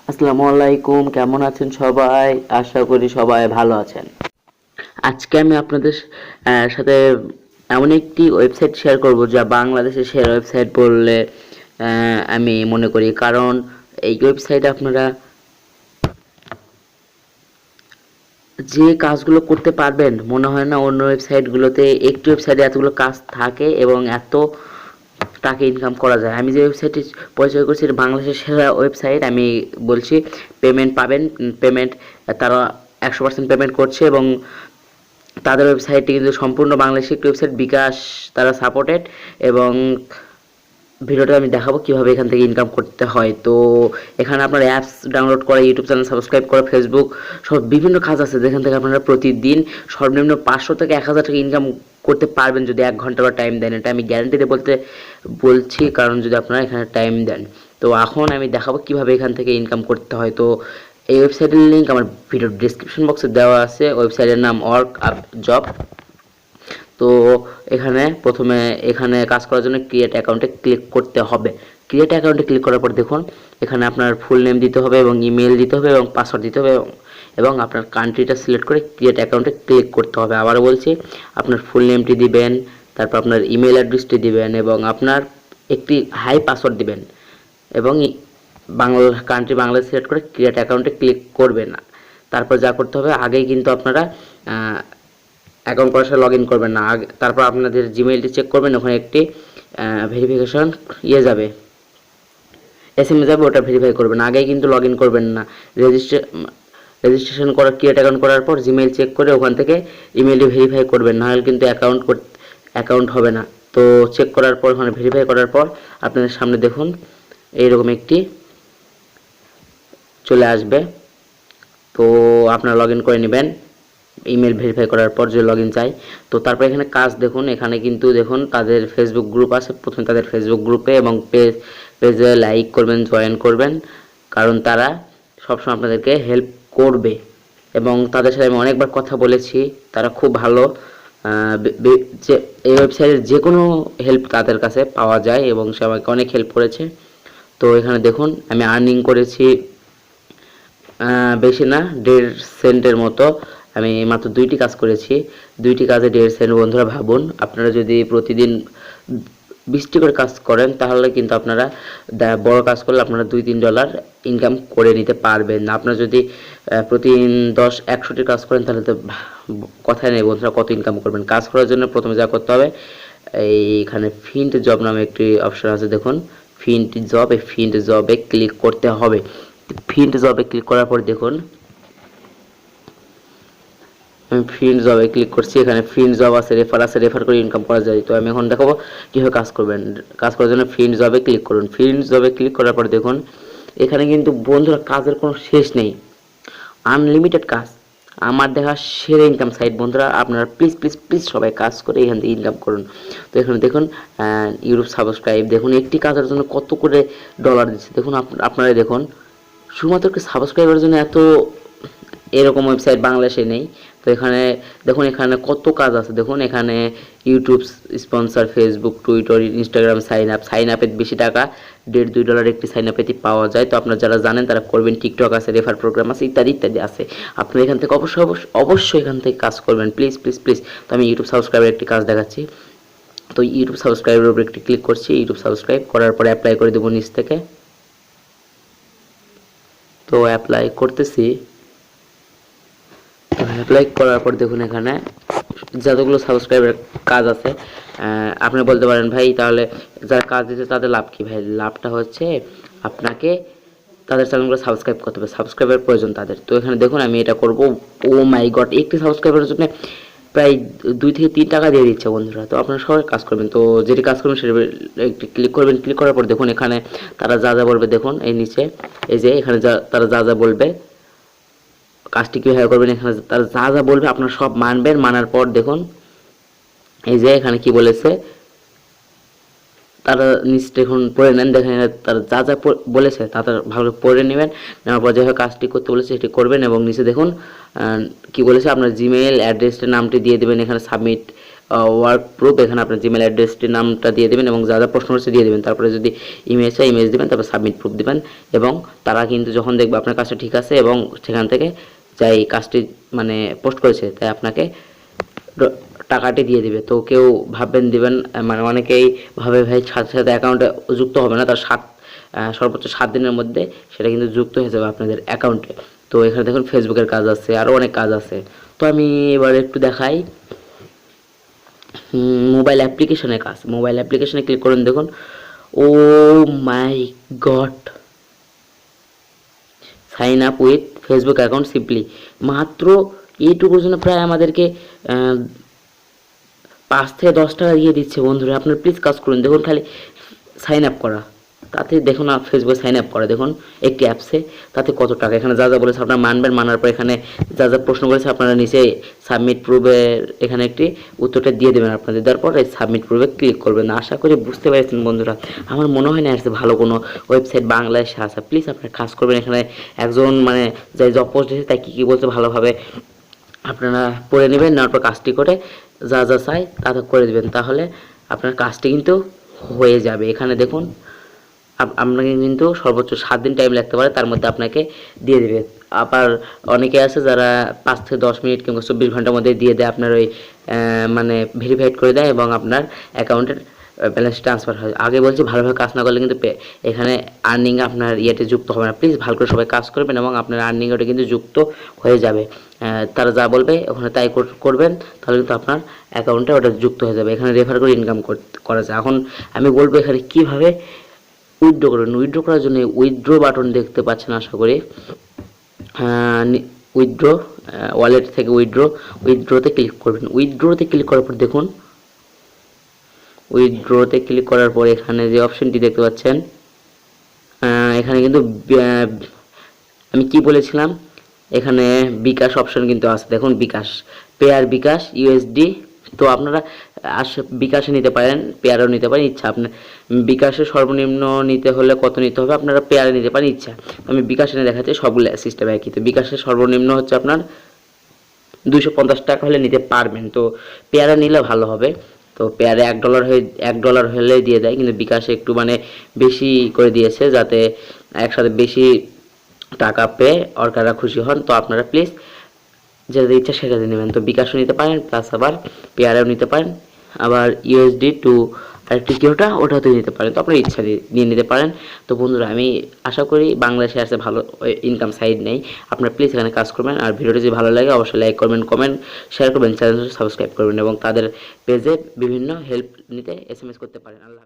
আসসালামু আলাইকুম, কেমন আছেন সবাই? আশা করি সবাই ভালো আছেন। আজকে আমি আপনাদের সাথে এমন একটি ওয়েবসাইট শেয়ার করব যা বাংলাদেশের সেরা ওয়েবসাইট বললে আমি মনে করি। কারণ এই ওয়েবসাইটে আপনারা যে কাজগুলো করতে পারবেন, মনে হয় না অন্য ওয়েবসাইটগুলোতে একটি ওয়েবসাইটে এতগুলো কাজ থাকে এবং এত টাকা ইনকাম করা যায়। আমি যে ওয়েবসাইটটি পরিচয় করছি এটা বাংলাদেশের সেরা ওয়েবসাইট। আমি বলছি পেমেন্ট পাবেন, পেমেন্ট তারা 100% পেমেন্ট করছে এবং তাদের ওয়েবসাইটটি কিন্তু সম্পূর্ণ বাংলাদেশের একটি ওয়েবসাইট, বিকাশ তারা সাপোর্টেড। এবং ভিডিওটা আমি দেখাবো কিভাবে এখান থেকে ইনকাম করতে হয়। তো এখানে আপনার অ্যাপস ডাউনলোড করা, ইউটিউব চ্যানেল সাবস্ক্রাইব করা, ফেসবুক সব বিভিন্ন কাজ আছে যেখান থেকে আপনারা প্রতিদিন সর্বনিম্ন 500 থেকে 1000 টাকা ইনকাম করতে পারবেন যদি 1 ঘন্টা বা টাইম দেন। এটা আমি গ্যারান্টিতে বলছি, কারণ যদি আপনারা এখানে টাইম দেন। তো এখন আমি দেখাবো কিভাবে এখান থেকে ইনকাম করতে হয়। তো এই ওয়েবসাইটের লিঙ্ক আমার ভিডিও ডিসক্রিপশন বক্সে দেওয়া আছে। ওয়েবসাইটের নাম ওয়ার্কআপজব। তো এখানে প্রথমে এখানে কাজ করার জন্য ক্রিয়েট অ্যাকাউন্টে ক্লিক করতে হবে। ক্রিয়েট অ্যাকাউন্টে ক্লিক করার পর দেখুন এখানে আপনার ফুল নেম দিতে হবে এবং ইমেল দিতে হবে এবং পাসওয়ার্ড দিতে হবে এবং আপনার কান্ট্রিটা সিলেক্ট করে ক্রিয়েট অ্যাকাউন্টে ক্লিক করতে হবে। আবারও বলছি, আপনার ফুল নেমটি দিবেন, তারপর আপনার ইমেল অ্যাড্রেসটি দিবেন এবং আপনার একটি হাই পাসওয়ার্ড দিবেন এবং কান্ট্রি বাংলা সিলেক্ট করে ক্রিয়েট অ্যাকাউন্টে ক্লিক করবেন। তারপর যা করতে হবে, আগেই কিন্তু আপনারা অ্যাকাউন্ট করার সাথে লগ ইন করবেন না। তারপর আপনাদের জিমেইলটি চেক করবেন, ওখানে একটি ভেরিফিকেশন যাবে, এসএমএস যাবে, ওটা ভেরিফাই করবেন। আগেই কিন্তু লগ ইন করবেন না। রেজিস্ট্রেশন করার ক্রিয়েট অ্যাকাউন্ট করার পর জিমেইল চেক করে ওখান থেকে ইমেইলটি ভেরিফাই করবেন, নাহলে কিন্তু অ্যাকাউন্ট হবে না। তো চেক করার পর ওখানে ভেরিফাই করার পর আপনাদের সামনে দেখুন এইরকম একটি চলে আসবে। তো আপনারা লগ ইন করে নেবেন ইমেল ভেরিফাই করার পর, যে লগ ইন চাই। তো তারপর এখানে কাজ দেখুন, এখানে কিন্তু দেখুন তাদের ফেসবুক গ্রুপ আছে। প্রথমে তাদের ফেসবুক গ্রুপে এবং পেজে লাইক করবেন, জয়েন করবেন, কারণ তারা সবসময় আপনাদেরকে হেল্প করবে এবং তাদের সাথে আমি অনেকবার কথা বলেছি, তারা খুব ভালো। যে এই ওয়েবসাইটের যে কোনো হেল্প তাদের কাছে পাওয়া যায় এবং সে আমাকে অনেক হেল্প করেছে। তো এখানে দেখুন আমি আর্নিং করেছি বেশি না, 1.5 সেন্টের মতো। আমি মাত্র 2টি কাজ করেছি, 2টি কাজে 1.5 সেন্ট। বন্ধুরা ভাবুন, আপনারা যদি প্রতিদিন 20টি করে কাজ করেন তাহলে কিন্তু আপনারা বড় কাজ করলে আপনারা $2-3 ইনকাম করে নিতে পারবেন। আপনারা যদি প্রতিদিন 10-100টি কাজ করেন তাহলে তো কথাই নেই বন্ধুরা, কত ইনকাম করবেন। কাজ করার জন্য প্রথমে যা করতে হবে, এইখানে ফিন্ট জব নামে একটি অপশন আছে, দেখুন ফিন্ট জব। এই ফিন্ট জবে ক্লিক করতে হবে। ফিন্ট জবে ক্লিক করার পর দেখুন আমি ফিন্ট জবে ক্লিক করছি। এখানে ফিন্ট জব আছে, রেফার করে ইনকাম করা যায়। তো আমি এখন দেখাবো কীভাবে কাজ করবেন। কাজ করার জন্য ফিন্ট জবে ক্লিক করুন। ফিন্ট জবে ক্লিক করার পর দেখুন এখানে কিন্তু বন্ধুরা কাজের কোনো শেষ নেই, আনলিমিটেড কাজ। আমার দেখা সেরা ইনকাম সাইট বন্ধুরা, আপনারা প্লিজ প্লিজ প্লিজ সবাই কাজ করে এখান থেকে ইনকাম করুন। তো এখানে দেখুন ইউটিউব সাবস্ক্রাইব, দেখুন একটি কাজের জন্য কত করে ডলার দিচ্ছে দেখুন। আপনারা দেখুন শুধুমাত্র একটি সাবস্ক্রাইবের জন্য এরকম ওয়েবসাইট বাংলাদেশে নেই। তো এখানে দেখুন এখানে কত কাজ আছে। দেখুন এখানে YouTube sponsor, Facebook, Twitter, Instagram sign আপে বেশি টাকা, $1.5-2 একটি সাইন আপেতে পাওয়া যায়। তো আপনারা যারা জানেন তারা করবেন। টিকটক আছে, রেফার প্রোগ্রাম আছে, ইত্যাদি ইত্যাদি আছে। আপনারা এখান থেকে অবশ্যই এখান থেকে কাজ করবেন, প্লিজ প্লিজ প্লিজ। তো আমি ইউটিউব সাবস্ক্রাইবের একটি কাজ দেখাচ্ছি। তো ইউটিউব সাবস্ক্রাইবের উপর একটি ক্লিক করছি। ইউটিউব সাবস্ক্রাইব করার পরে অ্যাপ্লাই করে দেবো নিচ থেকে। তো অ্যাপ্লাই করতেছি। অ্যাপ্লাই করার পর দেখুন এখানে যতগুলো সাবস্ক্রাইবের কাজ আছে। আপনি বলতে পারেন ভাই তাহলে যারা কাজ দিচ্ছে তাদের লাভ কি? ভাই লাভটা হচ্ছে আপনাকে তাদের চ্যানেলগুলো সাবস্ক্রাইব করতে হবে, সাবস্ক্রাইবের প্রয়োজন তাদের। তো এখানে দেখুন আমি এটা করব। ও মাই গড, একটি সাবস্ক্রাইবারের জন্য প্রায় 2 থেকে 3 টাকা দিয়ে দিচ্ছে বন্ধুরা। তো আপনারা সবাই কাজ করবেন। তো যেটি কাজ করবেন সেটা একটি ক্লিক করবেন। ক্লিক করার পর দেখুন এখানে তারা যা যা বলবে, দেখুন এই নিচে এই যে এখানে তারা যা যা বলবে, কাজটি কীভাবে করবেন, এখানে তারা যা যা বলবে আপনারা সব মানবেন। মানার পর দেখুন এই যে এখানে কি বলেছে, তারা নিচটা এখন পড়ে নেন। দেখেন তারা যা যা বলেছে তারা ভালো পড়ে নেবেন। নেওয়ার পর যেভাবে কাজটি করতে বলেছে সেটি করবেন এবং নিচে দেখুন কি বলেছে, আপনার জিমেইল অ্যাড্রেসটা নামটি দিয়ে দেবেন। এখানে সাবমিট ওয়ার্ক প্রুফ, এখানে আপনার জিমেল অ্যাড্রেসটির নামটা দিয়ে দেবেন এবং যা যা প্রশ্ন হচ্ছে দিয়ে দেবেন। তারপরে যদি ইমেজ হয় ইমেজ দেবেন, তারপর সাবমিট প্রুফ দেবেন এবং তারা কিন্তু যখন দেখবে আপনার কাজটা ঠিক আছে এবং সেখান থেকে যাই কাজটি মানে পোস্ট করেছে তাই আপনাকে টাকাটি দিয়ে দিবে। তো কেউ ভাববেন দিবেন, মানে অনেকেই ভাবে ভাই সাথে সাথে অ্যাকাউন্টে যুক্ত হবে না, তার সর্বোচ্চ 7 দিনের মধ্যে সেটা কিন্তু যুক্ত হয়ে যাবে আপনাদের অ্যাকাউন্টে। তো এখানে দেখুন ফেসবুকের কাজ আছে, আরও অনেক কাজ আছে। তো আমি এবার একটু দেখাই মোবাইল অ্যাপ্লিকেশনের কাজ। মোবাইল অ্যাপ্লিকেশনে ক্লিক করুন, দেখুন oh my God, sign up with Facebook account simply. মাত্র এইটুকুর জন্য প্রায় আমাদেরকে 5 থেকে 10 টাকা দিয়ে দিচ্ছে বন্ধুরা। আপনারা প্লিজ কাজ করুন, দেখুন খালি সাইন আপ করা, তাতে দেখুন ফেসবুকে সাইন আপ করা, দেখুন একটি অ্যাপসে তাতে কত টাকা। এখানে যা যা বলেছে আপনারা মানবেন, মানার পর এখানে যা যা প্রশ্ন করেছে আপনারা নিচে সাবমিট প্রুফের এখানে একটি উত্তরটা দিয়ে দেবেন আপনাদের, দেওয়ার পর এই সাবমিট প্রুফে ক্লিক করবেন। আশা করি বুঝতে পেরেছেন বন্ধুরা। আমার মনে হয় না আসছে ভালো কোনো ওয়েবসাইট বাংলাদেশে আসা। প্লিজ আপনারা কাজ করবেন। এখানে একজন মানে যাই জব পোস্ট দিয়েছে তাই কী বলছে ভালোভাবে আপনারা পড়ে নেবেন, নেওয়ার পর কাজটি করে যা যা চাই তা করে দেবেন, তাহলে আপনার কাজটি কিন্তু হয়ে যাবে। এখানে দেখুন আপনাকে কিন্তু সর্বোচ্চ 7 দিন টাইম লাগতে পারে, তার মধ্যে আপনাকে দিয়ে দেবে। আবার অনেকে আছে যারা 5 থেকে 10 মিনিট কিংবা 24 ঘন্টার মধ্যে দিয়ে দেয়, আপনার ওই মানে ভেরিফাইড করে দেয় এবং আপনার অ্যাকাউন্টের ব্যালেন্স ট্রান্সফার হয়। আগে বলছি ভালোভাবে কাজ না করলে কিন্তু এখানে আর্নিং আপনার ইয়েতে যুক্ত হবে না। প্লিজ ভালো করে সবাই কাজ করবেন এবং আপনার আর্নিং ওটা কিন্তু যুক্ত হয়ে যাবে। তারা যা বলবে ওখানে তাই করবেন, তাহলে কিন্তু আপনার অ্যাকাউন্টে ওটা যুক্ত হয়ে যাবে। এখানে রেফার করে ইনকাম করা যায়। এখন আমি বলবো এখানে কীভাবে উইথড্র করবেন। উইথড্র করার জন্য উইথড্র বাটন দেখতে পাচ্ছেন আশা করি। উইথড্র ওয়ালেট থেকে উইথড্রতে ক্লিক করবেন। উইথড্রতে ক্লিক করার পর দেখুন, উইথড্রতে ক্লিক করার পর এখানে যে অপশনটি দেখতে পাচ্ছেন, এখানে কিন্তু আমি কি বলেছিলাম, এখানে বিকাশ অপশন কিন্তু আছে, দেখুন বিকাশ, পেয়ার বিকাশ ইউএসডি। তো আপনারা বিকাশে নিতে পারেন, পেয়ারও নিতে পারেন, ইচ্ছা আপনার। বিকাশে সর্বনিম্ন নিতে হলে কত নিতে হবে, আপনারা পেয়ারে নিতে পারেন ইচ্ছা। আমি বিকাশে নিয়ে দেখাচ্ছি, সবগুলো সিস্টেম একই। তো বিকাশের সর্বনিম্ন হচ্ছে আপনার 250 টাকা হলে নিতে পারবেন। তো পেয়ারে নিলে ভালো হবে। তো পেয়ারে $1 হলে দিয়ে দেয়, কিন্তু বিকাশে একটু মানে বেশি করে দিয়েছে যাতে একসাথে বেশি টাকা পেয়ে অর্কাররা খুশি হন। তো আপনারা প্লিজ যেটা ইচ্ছা সেটাতে নেবেন। তো বিকাশও নিতে পারেন, প্লাস আবার পেয়ারেও নিতে পারেন, আবার ইউএসডি টু আরেকটি কি ওটাতেও নিতে পারেন। তো আপনার ইচ্ছা নিয়ে নিতে পারেন। তো বন্ধুরা আমি আশা করি বাংলাদেশে আসে ভালো ইনকাম সাইট নেই। আপনারা প্লিজ এখানে কাজ করবেন। আর ভিডিওটি যদি ভালো লাগে অবশ্যই লাইক করবেন, কমেন্ট শেয়ার করবেন, চ্যানেলটি সাবস্ক্রাইব করবেন এবং তাদের পেজে বিভিন্ন হেল্প নিতে SMS করতে পারেন। আল্লাহ।